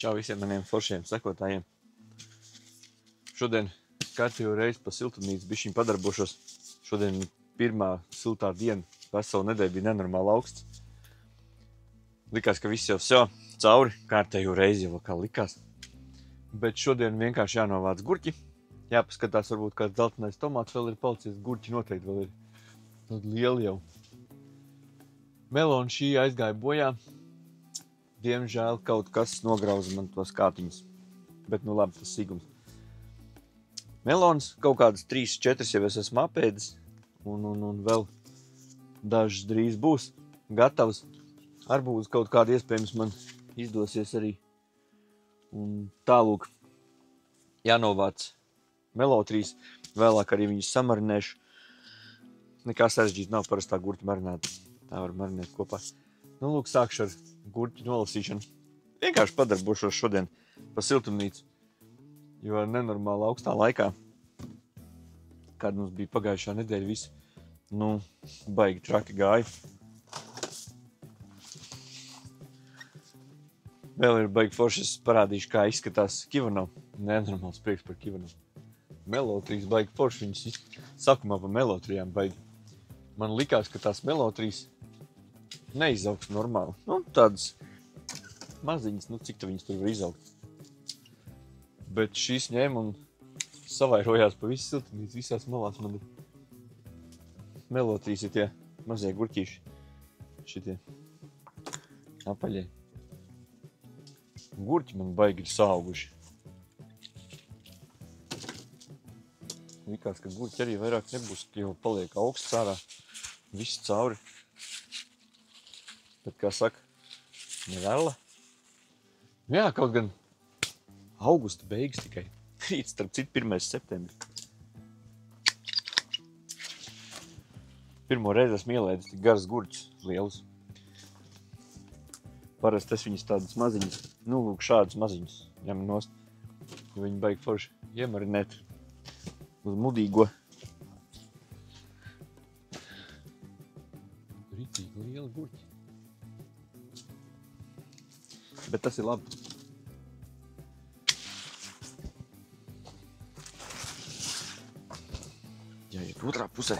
Čau visiem maniem foršiem sekotājiem. Šodien kārtējo reizi pa siltumnīcu bišķiņ padarbošos. Šodien pirmā siltā diena, veselu nedēļu bija nenormāli augsts. Likās, ka viss jau cauri, kārtējo reizi jau kā likās. Bet šodien vienkārši jānovāc gurķi. Jāpaskatās, varbūt kāds dzeltenais tomāts vēl ir palicies, gurķi noteikti vēl ir. Tad lieli jau. Meloni šī aizgāja bojā. Diemžēl kaut kas nograuza man tos kātiņus. Bet nu labi, tas sīkums. Melonas kaut kādas 3-4 jau es esmu apēdis. Un vēl dažas drīz būs gatavas. Arbūzi kaut kādi iespējams man izdosies arī. Un tālūk jānovāc melotrīs. Vēlāk arī viņus samarinēšu. Nekā sarežģīt nav parastā gurķa marinēta. Tā var marinēt kopā. Nu, lūk, sākšu ar gurķu nolasīšanu. Vienkārši padarbošos šodien pa siltumnīcu. Jo nenormāli augstā laikā, kad mums bija pagājušā nedēļa visi, baigi traki gāja. Vēl ir baigi forši, es parādīšu, kā izskatās Kivano. Nenormāls prieks par Kivano. Melotrīs baigi forši, viņas sākumā pa melotrijām baigi. Man likās, ka tās melotrīs neizaugs normāli. Tādas maziņas, cik tā viņas tur var izaugt. Bet šīs ņēma un savairojās pa visu siltumnīcu, visās malās man ir. Melotrīs ir tie mazie gurķīši. Šitie apaļie. Gurķi man baigi ir sauguši. Likās, ka gurķi arī vairāk nebūs, jo paliek augsts ārā. Viss cauri. Bet, kā saka, nevēla. Jā, kaut gan augusta beigas tikai. Rīt, starp citu, 1. septembris. Pirmo reizi esmu ielēdis tik garas gurķus lielus. Parasti es viņus tādas maziņas, lūk, šādas maziņas ņem nost. Jo viņi baigi forši iemarinēt uz mudīgo. Ritīgi lieli gurķi. Bet tas ir labi. Jāiet otrā pusē.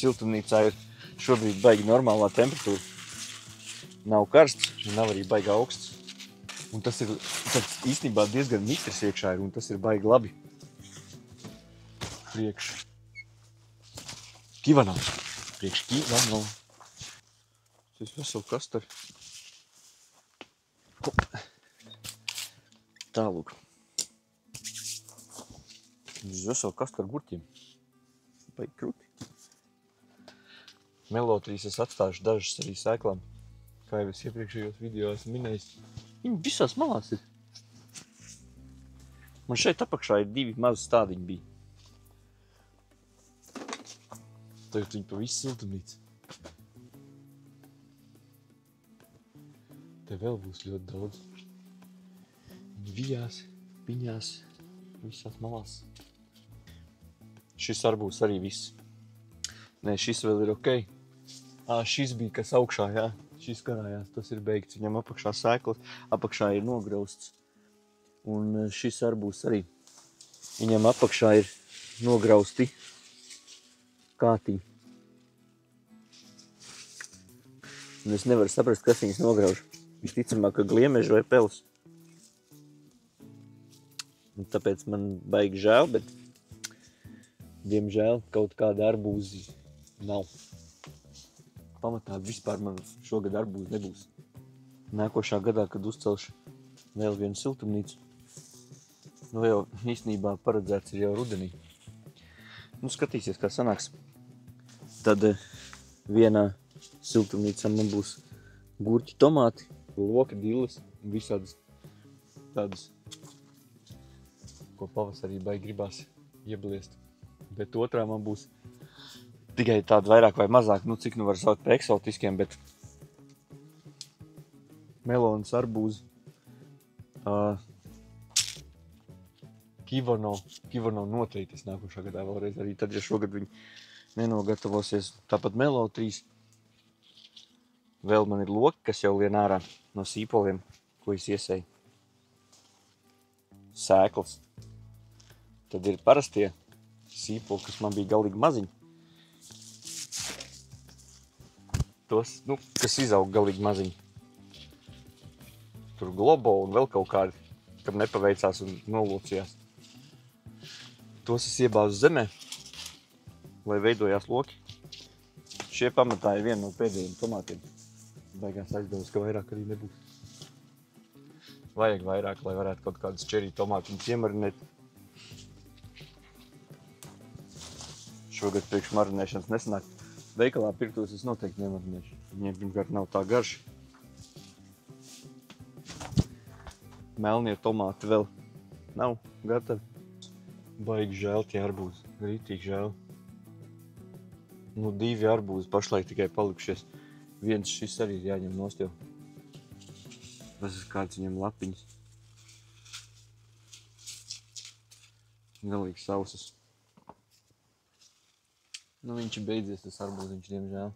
Siltumnīcā ir šobrīd baigi normālā temperatūra. Nav karsts, nav arī baigi augsts. Un tas ir īstenībā diezgan mitrs iekšā ir, un tas ir baigi labi. Priekš Kivano. Tas ir veselu kastari. Tālūk. Tas ir veselu kastaru gurķiem. Baigi krūti. Melotrīs es atstāšu dažas arī sēklām. Kā jau es iepriekšējos video esmu minējis. Viņi visās malās ir. Man šeit apakšā ir 2 mazi stādiņi bija. Tagad viņi pa visu siltumnīcu. Te vēl būs ļoti daudz. Viņi vijās, piņās, visās malās. Šis arbūs arī viss. Nē, šis vēl ir ok. Šis bija kas augšā, jā. Šis karājās, tas ir beigts. Viņam apakšā sēklas, apakšā ir nograusts. Un šis arbūs arī. Viņam apakšā ir nograusti kātiņi. Un es nevaru saprast, kas viņas nograuž. Visticamāk, ka gliemeži vai pels. Un tāpēc man baigi žēl, bet diemžēl kaut kāda arbūzi nav. Pamatā vispār man šogad arbūzi nebūs. Nākošā gadā, kad uzcelšu vēl vienu siltumnīcu, jau īstenībā paredzēts ir jau rudenī. Skatīsies, kā sanāks. Tad vienā siltumnīcā man būs gurķi, tomāti, loki, dilles un visādas tādas, ko pavasarī baigi gribās iebliest. Bet otrā man būs tikai tāda vairāk vai mazāk, cik var saukt par eksotiskiem, bet melonas, arbūzi, Kivono noteikti es nākošā gadā vēlreiz arī tad, ja šogad viņi nenogatavosies. Tāpat Melo 3. Vēl man ir loki, kas jau lien ārā no sīpoliem, ko es iesēju. Sēklas. Tad ir parastie sīpoli, kas man bija galīgi maziņi. Tos, kas izaug galīgi maziņi. Tur globo un vēl kaut kādi, kam nepaveicās un nolūcījās. Tos es iebāzu zemē, lai veidojās loki. Šie pamatā ir viena no pēdējiem tomātiem. Baigās aizdevusi, ka vairāk arī nebūs. Vajag vairāk, lai varētu kaut kādus čerī tomātiņus iemarinēt. Šogad priekš marinēšanas nesanāk. Veikalā pirktos es noteikti nemarinēšu. Viņiem pirmkārt nav tā garša. Melnie tomāti vēl nav gatavi. Baigi žēl tie arbūzi. Rītīgi žēl. 2 arbūzi pašlaik tikai palikušies. Viens šis arī ir jāņem nost jau. Tas ir kāds viņam lapiņas. Galīgi sausas. Viņš ir beidzies, tas arbūziņš, diemžēl.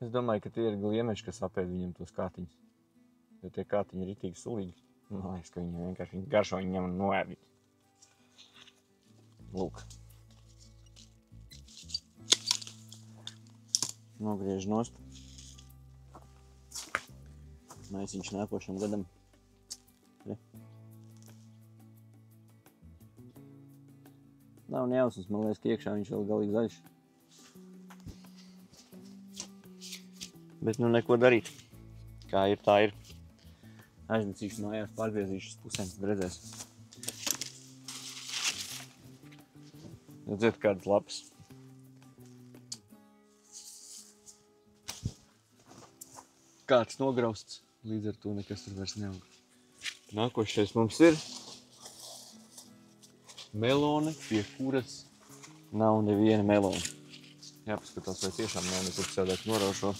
Es domāju, ka tie ir gliemeši, kas apēd viņam tos kātiņus. Jo tie kātiņi ir ritīgi sulīgi. Man liekas, ka viņi vienkārši garšo viņam un noēdīt. Lūk. Nogriež nost. Maisiņš nākošam gadam. Re. Nav nejausmas, man liekas, ka iekšā viņš vēl galīgi zaļš. Bet neko darīt. Kā ir, tā ir. Aiznesīšu mājās, pārgriezīšu uz pusēm, tad redzēs. Redziet, kādas lapas. Kāds nograusts, līdz ar to nekas tur vairs neaug. Nākošais mums ir melone, pie kuras nav neviena melona. Jāpaskatās, vai tiešām nav nekur sēdēt noraušo.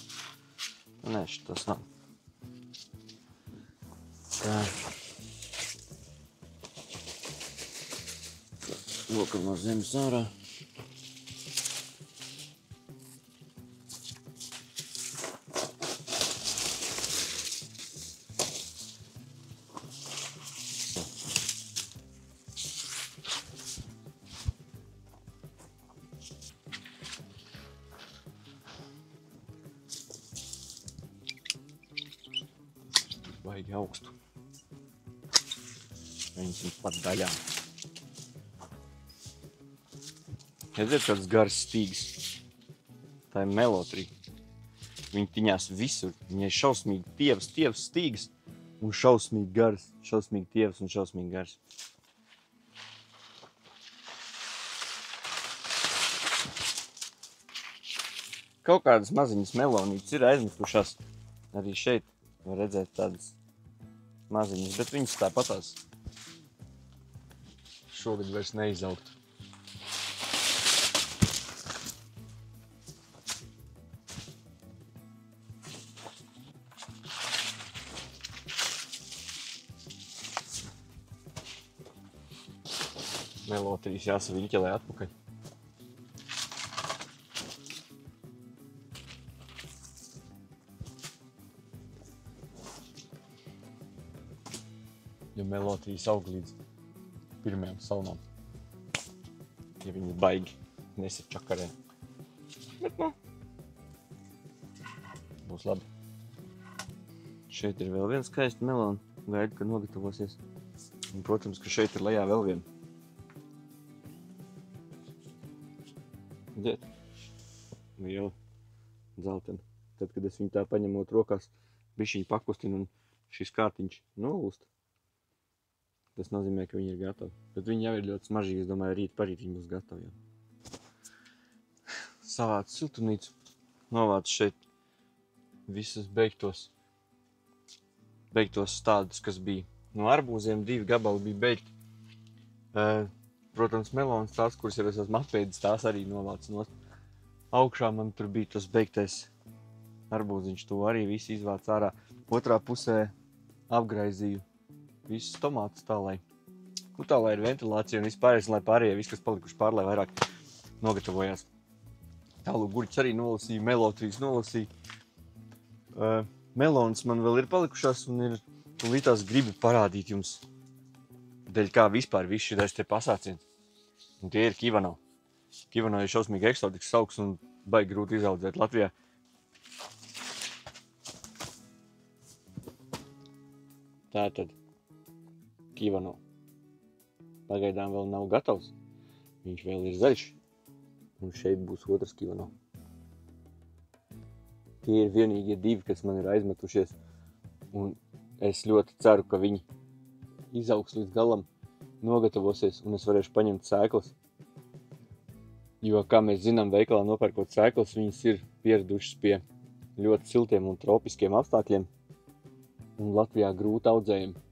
Nē, šitas nav. Tā. Lokam no zemes ārā. Baigi augstu. Viņas ir pat daļām. Redziet, kāds garas stīgs. Tā ir Melo 3. Viņi tiņās visur. Viņai šausmīgi tievs stīgs un šausmīgi garas. Šausmīgi tievs un šausmīgi garas. Kaut kādas maziņas melonītes ir aizmetušās. Arī šeit var redzēt tādas maziņas, bet viņas tāpatās šogad vairs neizaugt. Melo 3 jāsaviņķelē atpakaļ. Jo Melo 3 aug līdz pirmajām salmām. Ja viņi baigi nesačakarē. Bet būs labi. Šeit ir vēl viens skaisti meloni. Gaidu, ka nogatavosies. Un, protams, ka šeit ir lejā vēl viena. Redziet? Liela dzeltena. Tad, kad es viņu tā paņemot rokās, bišķiņ pakustinu un šis kārtiņš nolūst. Tas nozīmē, ka viņi ir gatavi. Bet viņi jau ir ļoti smaržīgi. Es domāju, rīt parīt viņi būs gatavi jau. Savāc siltumnīcu. Novāc šeit visus beigtos stādus, kas bija. No arbūziem 2 gabali bija beigti. Protams, melonas tās, kuras jau es esmu apēdis, tās arī novāc nost. Augšā man tur bija tas beigtais arbūziņš. To arī visu izvāc ārā. Otrā pusē apgraizīju visus tomātus tā, lai putālā ir ventilācija un vispārējais, lai pārējie viss, kas palikuši pār, lai vairāk nogatavojās. Tālūk, gurķis arī nolasīja, melotrīs nolasīja. Melonas man vēl ir palikušās un ir tūlītās gribu parādīt jums, dēļ kā vispār viss šitais te pasāciens. Un tie ir Kivano. Kivano ir šausmīgi eksotisks augs un baigi grūti izaudzēt Latvijā. Tātad Kivano pagaidām vēl nav gatavs. Viņš vēl ir zaļš. Un šeit būs otrs Kivano. Tie ir vienīgie divi, kas man ir aizmetušies. Un es ļoti ceru, ka viņi izaugs līdz galam, nogatavosies un es varēšu paņemt sēklas. Jo, kā mēs zinām, veikalā nopērkot sēklas, viņas ir pieradušas pie ļoti siltiem un tropiskiem apstākļiem. Un Latvijā grūti audzējumi.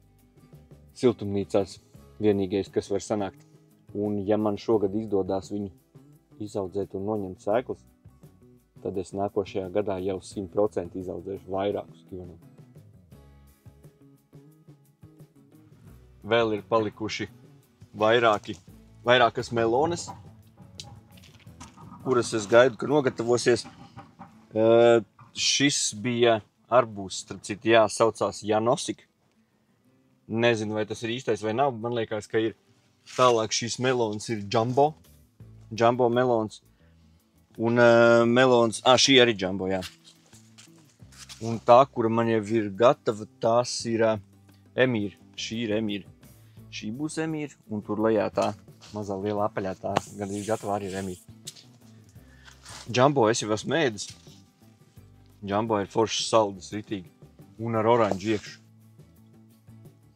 Siltumnīcās vienīgais, kas var sanākt. Un ja man šogad izdodās viņu izaudzēt un noņemt sēklas, tad es nākošajā gadā jau 100% izaudzēšu vairākus Kivano. Vēl ir palikuši vairākas melones, kuras es gaidu, ka nogatavosies. Šis bija arbūs, starp citu, saucās Janosik. Nezinu, vai tas ir īstais vai nav, man liekas, ka ir. Tālāk šīs melonas ir Jumbo melons. Un melons, šī arī Jumbo, jā. Un tā, kura man jau ir gatava, tās ir Emīra. Šī ir Emīra. Šī būs Emīra, un tur lejā tā mazā liela apaļā, tā gandrīz gatava arī ir Emīra. Jumbo es jau esmu ēdis. Jumbo ir foršs saldus, ritīgi, un ar oranžu iekšu.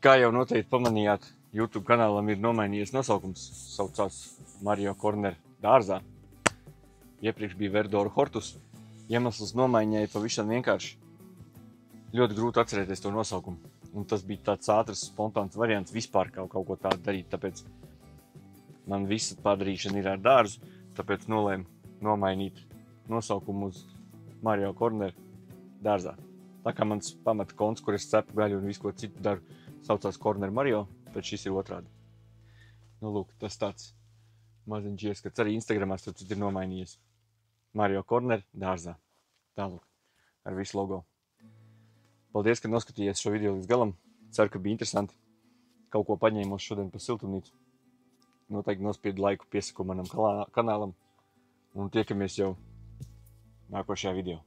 Kā jau noteikti pamanījāt, YouTube kanālam ir nomainījies nosaukums, saucās Mario Korner dārzā. Iepriekš bija Verdora Hortus. Iemesls nomaiņai pavisam vienkārši. Ļoti grūti atcerēties to nosaukumu. Un tas bija tāds ātrs, spontāns variants vispār kaut ko tādu darīt, tāpēc man visa padarīšana ir ar dārzu, tāpēc nolēmu nomainīt nosaukumu uz Mario Korner dārzā. Tā kā mans pamata konts, kur es cepu gaļu un visu ko citu daru, saucās Korner Mario, tad šis ir otrādi. Nu, lūk, tas tāds maziņš ieskats. Arī Instagramā tur ir nomainījies. Mario Korner dārzā. Tālūk, ar visu logo. Paldies, ka noskatījies šo video līdz galam. Ceru, ka bija interesanti. Kaut ko paņēmos šodien pa siltumnīcu. Noteikti nospiedu laiku, piesaku manam kanālam. Un tiekamies jau nākošajā video.